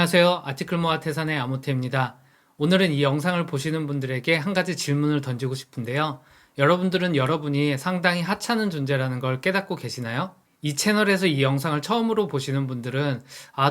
안녕하세요. 아티클모아 태산의 아모테입니다. 오늘은 이 영상을 보시는 분들에게 한 가지 질문을 던지고 싶은데요. 여러분들은 여러분이 상당히 하찮은 존재라는 걸 깨닫고 계시나요? 이 채널에서 이 영상을 처음으로 보시는 분들은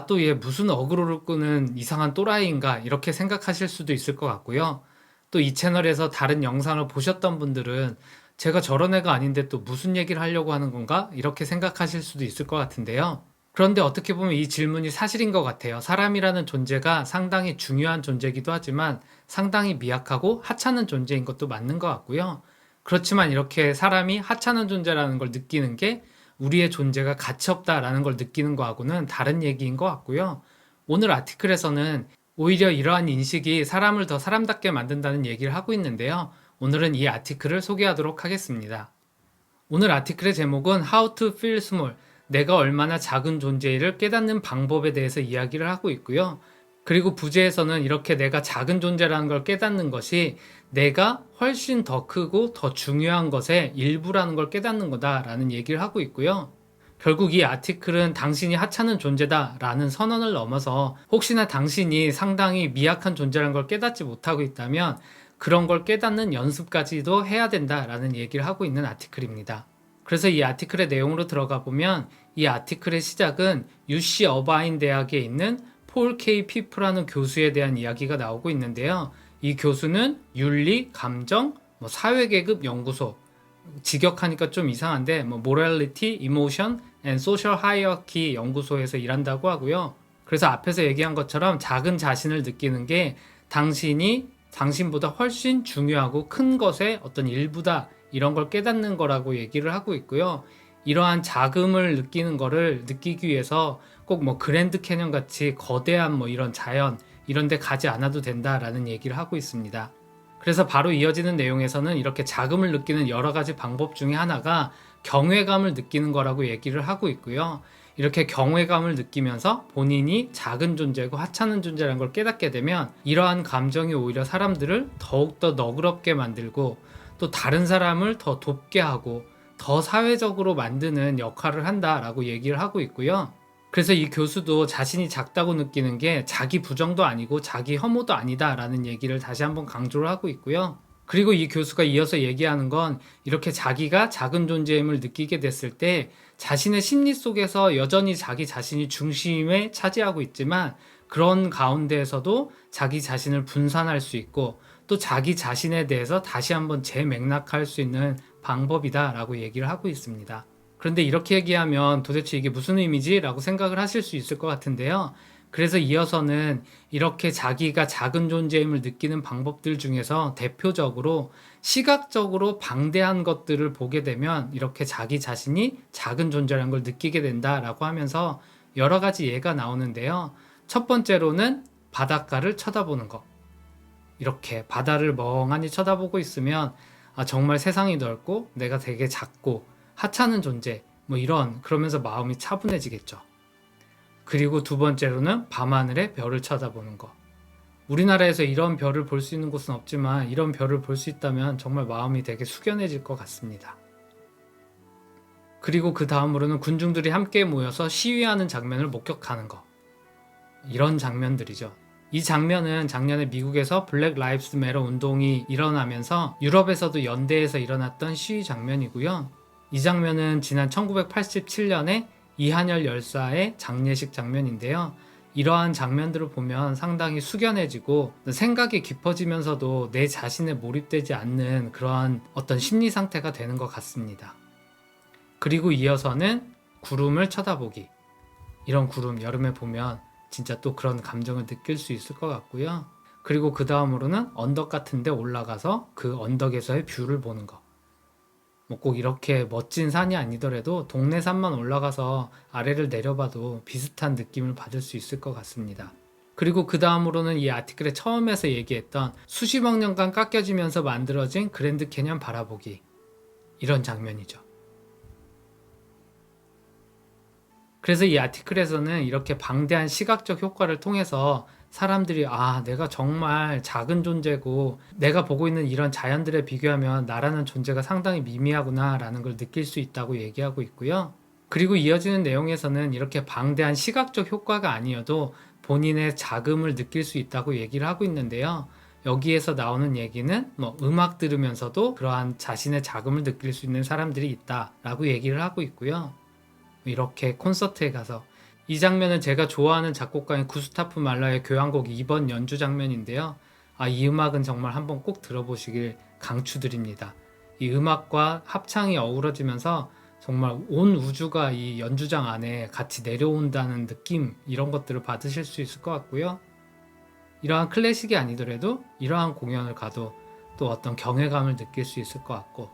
또 얘 무슨 어그로를 끄는 이상한 또라이인가 이렇게 생각하실 수도 있을 것 같고요. 또 이 채널에서 다른 영상을 보셨던 분들은 제가 저런 애가 아닌데 또 무슨 얘기를 하려고 하는 건가 이렇게 생각하실 수도 있을 것 같은데요. 그런데 어떻게 보면 이 질문이 사실인 것 같아요. 사람이라는 존재가 상당히 중요한 존재이기도 하지만 상당히 미약하고 하찮은 존재인 것도 맞는 것 같고요. 그렇지만 이렇게 사람이 하찮은 존재라는 걸 느끼는 게 우리의 존재가 가치 없다라는 걸 느끼는 거하고는 다른 얘기인 것 같고요. 오늘 아티클에서는 오히려 이러한 인식이 사람을 더 사람답게 만든다는 얘기를 하고 있는데요. 오늘은 이 아티클을 소개하도록 하겠습니다. 오늘 아티클의 제목은 How to Feel Small, 내가 얼마나 작은 존재를 깨닫는 방법에 대해서 이야기를 하고 있고요. 그리고 부제에서는 이렇게 내가 작은 존재라는 걸 깨닫는 것이 내가 훨씬 더 크고 더 중요한 것의 일부라는 걸 깨닫는 거다라는 얘기를 하고 있고요. 결국 이 아티클은 당신이 하찮은 존재다라는 선언을 넘어서 혹시나 당신이 상당히 미약한 존재라는 걸 깨닫지 못하고 있다면 그런 걸 깨닫는 연습까지도 해야 된다라는 얘기를 하고 있는 아티클입니다. 그래서 이 아티클의 내용으로 들어가 보면 이 아티클의 시작은 UC 어바인 대학에 있는 폴 K 피프라는 교수에 대한 이야기가 나오고 있는데요. 이 교수는 윤리, 감정, 사회계급 연구소, 직역하니까 좀 이상한데 Morality, Emotion and Social Hierarchy 연구소에서 일한다고 하고요. 그래서 앞에서 얘기한 것처럼 작은 자신을 느끼는 게 당신이 당신보다 훨씬 중요하고 큰 것의 어떤 일부다, 이런 걸 깨닫는 거라고 얘기를 하고 있고요. 이러한 자금을 느끼는 거를 느끼기 위해서 꼭 그랜드 캐년 같이 거대한 이런 자연 이런 데 가지 않아도 된다라는 얘기를 하고 있습니다. 그래서 바로 이어지는 내용에서는 이렇게 자금을 느끼는 여러 가지 방법 중에 하나가 경외감을 느끼는 거라고 얘기를 하고 있고요. 이렇게 경외감을 느끼면서 본인이 작은 존재고 하찮은 존재라는 걸 깨닫게 되면 이러한 감정이 오히려 사람들을 더욱더 너그럽게 만들고 또 다른 사람을 더 돕게 하고 더 사회적으로 만드는 역할을 한다라고 얘기를 하고 있고요. 그래서 이 교수도 자신이 작다고 느끼는 게 자기 부정도 아니고 자기 혐오도 아니다라는 얘기를 다시 한번 강조를 하고 있고요. 그리고 이 교수가 이어서 얘기하는 건 이렇게 자기가 작은 존재임을 느끼게 됐을 때 자신의 심리 속에서 여전히 자기 자신이 중심에 차지하고 있지만 그런 가운데에서도 자기 자신을 분산할 수 있고 또 자기 자신에 대해서 다시 한번 재맥락할 수 있는 방법이다 라고 얘기를 하고 있습니다. 그런데 이렇게 얘기하면 도대체 이게 무슨 의미지? 라고 생각을 하실 수 있을 것 같은데요. 그래서 이어서는 이렇게 자기가 작은 존재임을 느끼는 방법들 중에서 대표적으로 시각적으로 방대한 것들을 보게 되면 이렇게 자기 자신이 작은 존재라는 걸 느끼게 된다라고 하면서 여러 가지 예가 나오는데요. 첫 번째로는 바닷가를 쳐다보는 것. 이렇게 바다를 멍하니 쳐다보고 있으면 정말 세상이 넓고 내가 되게 작고 하찮은 존재 그러면서 마음이 차분해지겠죠. 그리고 두 번째로는 밤하늘의 별을 쳐다보는 것. 우리나라에서 이런 별을 볼 수 있는 곳은 없지만 이런 별을 볼 수 있다면 정말 마음이 되게 숙연해질 것 같습니다. 그리고 그 다음으로는 군중들이 함께 모여서 시위하는 장면을 목격하는 것. 이런 장면들이죠. 이 장면은 작년에 미국에서 블랙 라이브스 매터 운동이 일어나면서 유럽에서도 연대에서 일어났던 시위 장면이고요. 이 장면은 지난 1987년에 이한열 열사의 장례식 장면인데요. 이러한 장면들을 보면 상당히 숙연해지고 생각이 깊어지면서도 내 자신에 몰입되지 않는 그러한 어떤 심리 상태가 되는 것 같습니다. 그리고 이어서는 구름을 쳐다보기. 이런 구름 여름에 보면 진짜 또 그런 감정을 느낄 수 있을 것 같고요. 그리고 그 다음으로는 언덕 같은 데 올라가서 그 언덕에서의 뷰를 보는 것. 꼭 이렇게 멋진 산이 아니더라도 동네 산만 올라가서 아래를 내려봐도 비슷한 느낌을 받을 수 있을 것 같습니다. 그리고 그 다음으로는 이 아티클의 처음에서 얘기했던 수십억 년간 깎여지면서 만들어진 그랜드 캐년 바라보기. 이런 장면이죠. 그래서 이 아티클에서는 이렇게 방대한 시각적 효과를 통해서 사람들이 내가 정말 작은 존재고 내가 보고 있는 이런 자연들에 비교하면 나라는 존재가 상당히 미미하구나 라는 걸 느낄 수 있다고 얘기하고 있고요. 그리고 이어지는 내용에서는 이렇게 방대한 시각적 효과가 아니어도 본인의 자금을 느낄 수 있다고 얘기를 하고 있는데요. 여기에서 나오는 얘기는 뭐 음악 들으면서도 그러한 자신의 자금을 느낄 수 있는 사람들이 있다라고 얘기를 하고 있고요. 이렇게 콘서트에 가서 이 장면은 제가 좋아하는 작곡가인 구스타프 말라의 교향곡 2번 연주 장면인데요. 이 음악은 정말 한번 꼭 들어보시길 강추드립니다. 이 음악과 합창이 어우러지면서 정말 온 우주가 이 연주장 안에 같이 내려온다는 느낌, 이런 것들을 받으실 수 있을 것 같고요. 이러한 클래식이 아니더라도 이러한 공연을 가도 또 어떤 경외감을 느낄 수 있을 것 같고,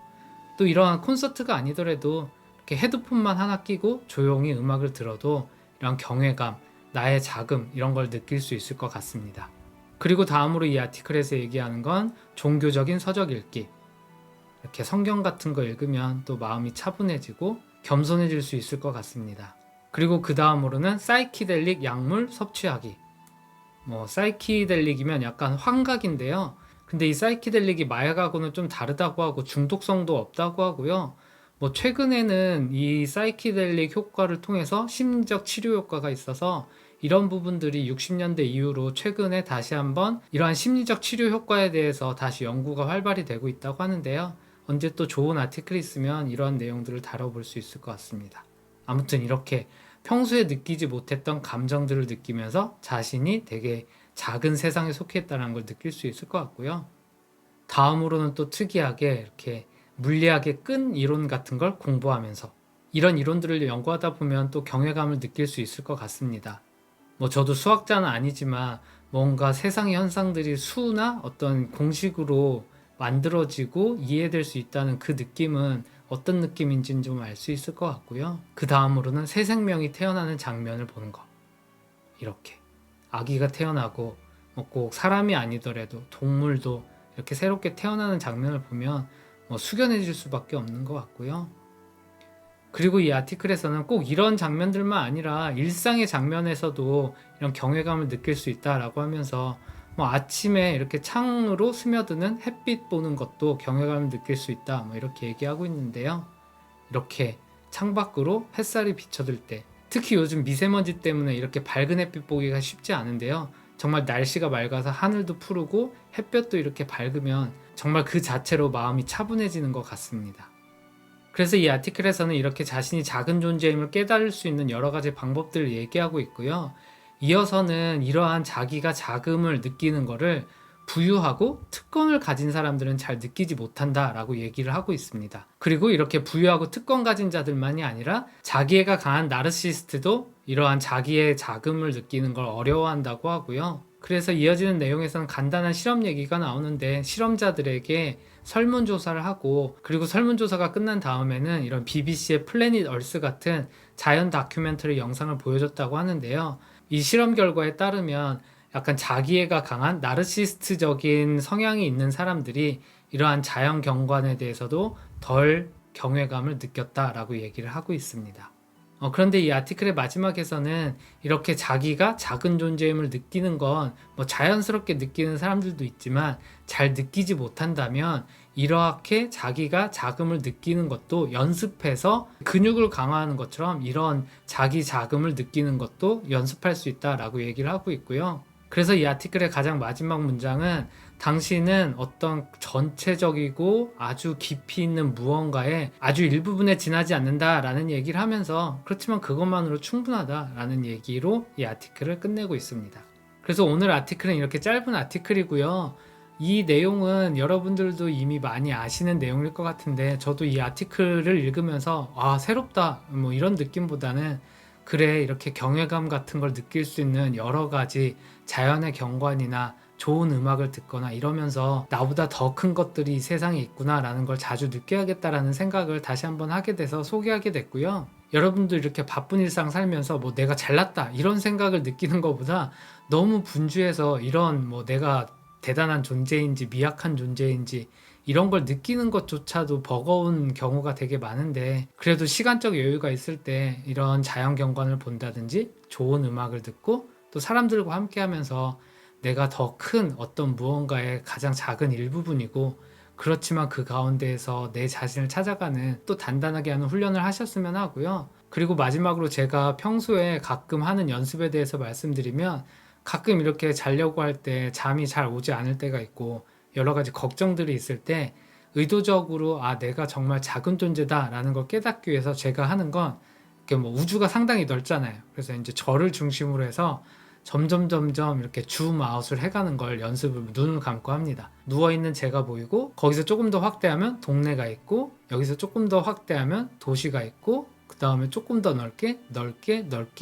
또 이러한 콘서트가 아니더라도 이렇게 헤드폰만 하나 끼고 조용히 음악을 들어도 이런 경외감, 나의 자금, 이런 걸 느낄 수 있을 것 같습니다. 그리고 다음으로 이 아티클에서 얘기하는 건 종교적인 서적 읽기. 이렇게 성경 같은 거 읽으면 또 마음이 차분해지고 겸손해질 수 있을 것 같습니다. 그리고 그 다음으로는 사이키델릭 약물 섭취하기. 사이키델릭이면 약간 환각인데요. 근데 이 사이키델릭이 마약하고는 좀 다르다고 하고 중독성도 없다고 하고요. 최근에는 이 사이키델릭 효과를 통해서 심리적 치료 효과가 있어서 이런 부분들이 60년대 이후로 최근에 다시 한번 이러한 심리적 치료 효과에 대해서 다시 연구가 활발히 되고 있다고 하는데요. 언제 또 좋은 아티클이 있으면 이러한 내용들을 다뤄볼 수 있을 것 같습니다. 아무튼 이렇게 평소에 느끼지 못했던 감정들을 느끼면서 자신이 되게 작은 세상에 속해 있다는 걸 느낄 수 있을 것 같고요. 다음으로는 또 특이하게 이렇게 물리학의 끈 이론 같은 걸 공부하면서 이런 이론들을 연구하다 보면 또 경외감을 느낄 수 있을 것 같습니다. 저도 수학자는 아니지만 뭔가 세상의 현상들이 수나 어떤 공식으로 만들어지고 이해될 수 있다는 그 느낌은 어떤 느낌인지는 좀 알 수 있을 것 같고요. 그 다음으로는 새 생명이 태어나는 장면을 보는 거. 이렇게 아기가 태어나고 꼭 사람이 아니더라도 동물도 이렇게 새롭게 태어나는 장면을 보면 숙연해질 수밖에 없는 것 같고요. 그리고 이 아티클에서는 꼭 이런 장면들만 아니라 일상의 장면에서도 이런 경외감을 느낄 수 있다라고 하면서 아침에 이렇게 창으로 스며드는 햇빛 보는 것도 경외감을 느낄 수 있다 이렇게 얘기하고 있는데요. 이렇게 창밖으로 햇살이 비춰들 때, 특히 요즘 미세먼지 때문에 이렇게 밝은 햇빛 보기가 쉽지 않은데요. 정말 날씨가 맑아서 하늘도 푸르고 햇볕도 이렇게 밝으면 정말 그 자체로 마음이 차분해지는 것 같습니다. 그래서 이 아티클에서는 이렇게 자신이 작은 존재임을 깨달을 수 있는 여러 가지 방법들을 얘기하고 있고요. 이어서는 이러한 자기가 자금을 느끼는 거를 부유하고 특권을 가진 사람들은 잘 느끼지 못한다라고 얘기를 하고 있습니다. 그리고 이렇게 부유하고 특권 가진 자들만이 아니라 자기애가 강한 나르시스트도 이러한 자기의 자금을 느끼는 걸 어려워한다고 하고요. 그래서 이어지는 내용에서는 간단한 실험 얘기가 나오는데 실험자들에게 설문조사를 하고 그리고 설문조사가 끝난 다음에는 이런 BBC의 플래닛 얼스 같은 자연 다큐멘터리 영상을 보여줬다고 하는데요. 이 실험 결과에 따르면 약간 자기애가 강한 나르시스트적인 성향이 있는 사람들이 이러한 자연 경관에 대해서도 덜 경외감을 느꼈다라고 얘기를 하고 있습니다. 그런데 이 아티클의 마지막에서는 이렇게 자기가 작은 존재임을 느끼는 건 자연스럽게 느끼는 사람들도 있지만 잘 느끼지 못한다면 이렇게 자기가 자금을 느끼는 것도 연습해서 근육을 강화하는 것처럼 이런 자기 자금을 느끼는 것도 연습할 수 있다라고 얘기를 하고 있고요. 그래서 이 아티클의 가장 마지막 문장은 당신은 어떤 전체적이고 아주 깊이 있는 무언가에 아주 일부분에 지나지 않는다라는 얘기를 하면서 그렇지만 그것만으로 충분하다라는 얘기로 이 아티클을 끝내고 있습니다. 그래서 오늘 아티클은 이렇게 짧은 아티클이고요. 이 내용은 여러분들도 이미 많이 아시는 내용일 것 같은데 저도 이 아티클을 읽으면서 새롭다 이런 느낌보다는 그래 이렇게 경외감 같은 걸 느낄 수 있는 여러 가지 자연의 경관이나 좋은 음악을 듣거나 이러면서 나보다 더 큰 것들이 이 세상에 있구나 라는 걸 자주 느껴야겠다라는 생각을 다시 한번 하게 돼서 소개하게 됐고요. 여러분도 이렇게 바쁜 일상 살면서 내가 잘났다 이런 생각을 느끼는 것보다 너무 분주해서 이런 내가 대단한 존재인지 미약한 존재인지 이런 걸 느끼는 것조차도 버거운 경우가 되게 많은데 그래도 시간적 여유가 있을 때 이런 자연 경관을 본다든지 좋은 음악을 듣고 또 사람들과 함께 하면서 내가 더 큰 어떤 무언가의 가장 작은 일부분이고 그렇지만 그 가운데에서 내 자신을 찾아가는 또 단단하게 하는 훈련을 하셨으면 하고요. 그리고 마지막으로 제가 평소에 가끔 하는 연습에 대해서 말씀드리면 가끔 이렇게 자려고 할 때 잠이 잘 오지 않을 때가 있고 여러 가지 걱정들이 있을 때 의도적으로 내가 정말 작은 존재다라는 걸 깨닫기 위해서 제가 하는 건 이렇게 뭐 우주가 상당히 넓잖아요. 그래서 이제 저를 중심으로 해서 점점 이렇게 줌아웃을 해가는 걸 연습을 눈을 감고 합니다. 누워있는 제가 보이고 거기서 조금 더 확대하면 동네가 있고 여기서 조금 더 확대하면 도시가 있고 그 다음에 조금 더 넓게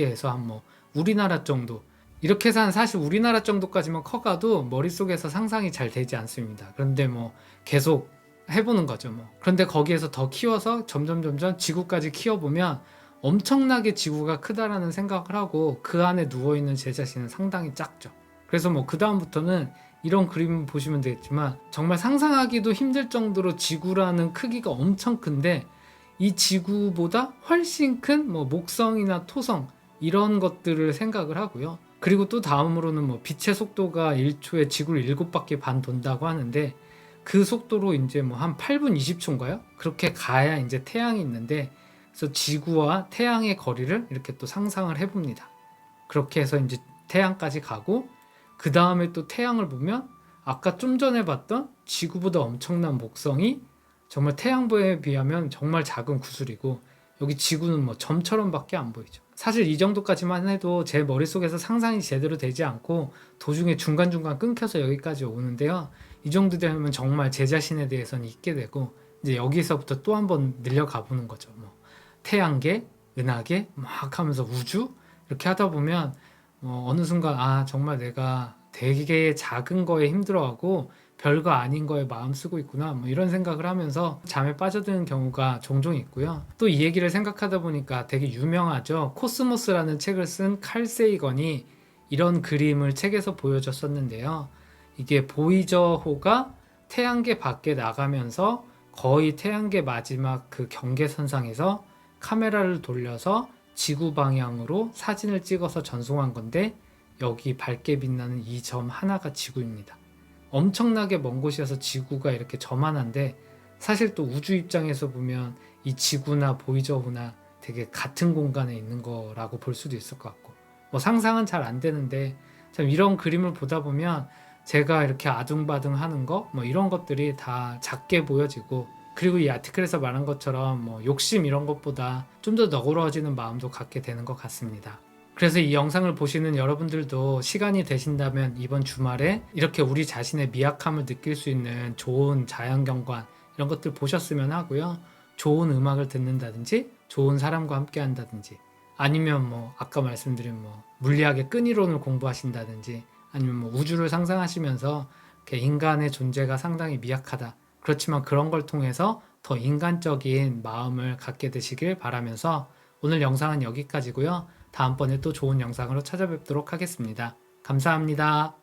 해서 한 뭐 우리나라 정도 이렇게 해서 사실 우리나라 정도까지만 커가도 머릿속에서 상상이 잘 되지 않습니다. 그런데 뭐 계속 해보는 거죠 뭐. 그런데 거기에서 더 키워서 점점 지구까지 키워보면 엄청나게 지구가 크다라는 생각을 하고 그 안에 누워있는 제 자신은 상당히 작죠. 그래서 뭐 그 다음부터는 이런 그림 보시면 되겠지만 정말 상상하기도 힘들 정도로 지구라는 크기가 엄청 큰데 이 지구보다 훨씬 큰 뭐 목성이나 토성 이런 것들을 생각을 하고요. 그리고 또 다음으로는 뭐 빛의 속도가 1초에 지구를 7바퀴 반 돈다고 하는데 그 속도로 이제 뭐 한 8분 20초인가요? 그렇게 가야 이제 태양이 있는데 그래서 지구와 태양의 거리를 이렇게 또 상상을 해봅니다. 그렇게 해서 이제 태양까지 가고 그 다음에 또 태양을 보면 아까 좀 전에 봤던 지구보다 엄청난 목성이 정말 태양보에 비하면 정말 작은 구슬이고 여기 지구는 뭐 점처럼 밖에 안 보이죠. 사실 이 정도까지만 해도 제 머릿속에서 상상이 제대로 되지 않고 도중에 중간중간 끊겨서 여기까지 오는데요. 이 정도 되면 정말 제 자신에 대해서는 잊게 되고 이제 여기서부터 또 한번 늘려가 보는 거죠. 뭐 태양계, 은하계 막 하면서 우주 이렇게 하다 보면 어느 순간 정말 내가 되게 작은 거에 힘들어하고 별거 아닌 거에 마음 쓰고 있구나 뭐 이런 생각을 하면서 잠에 빠져드는 경우가 종종 있고요. 또 이 얘기를 생각하다 보니까 되게 유명하죠. 코스모스라는 책을 쓴 칼 세이건이 이런 그림을 책에서 보여줬었는데요. 이게 보이저호가 태양계 밖에 나가면서 거의 태양계 마지막 그 경계선상에서 카메라를 돌려서 지구 방향으로 사진을 찍어서 전송한 건데 여기 밝게 빛나는 이 점 하나가 지구입니다. 엄청나게 먼 곳이어서 지구가 이렇게 저만한데 사실 또 우주 입장에서 보면 이 지구나 보이저호나 되게 같은 공간에 있는 거라고 볼 수도 있을 것 같고 뭐 상상은 잘 안 되는데 참 이런 그림을 보다 보면 제가 이렇게 아둥바둥 하는 거 뭐 이런 것들이 다 작게 보여지고 그리고 이 아티클에서 말한 것처럼 뭐 욕심 이런 것보다 좀 더 너그러워지는 마음도 갖게 되는 것 같습니다. 그래서 이 영상을 보시는 여러분들도 시간이 되신다면 이번 주말에 이렇게 우리 자신의 미약함을 느낄 수 있는 좋은 자연경관 이런 것들 보셨으면 하고요. 좋은 음악을 듣는다든지 좋은 사람과 함께 한다든지 아니면 뭐 아까 말씀드린 뭐 물리학의 끈이론을 공부하신다든지 아니면 뭐 우주를 상상하시면서 이렇게 인간의 존재가 상당히 미약하다. 그렇지만 그런 걸 통해서 더 인간적인 마음을 갖게 되시길 바라면서 오늘 영상은 여기까지고요. 다음번에 또 좋은 영상으로 찾아뵙도록 하겠습니다. 감사합니다.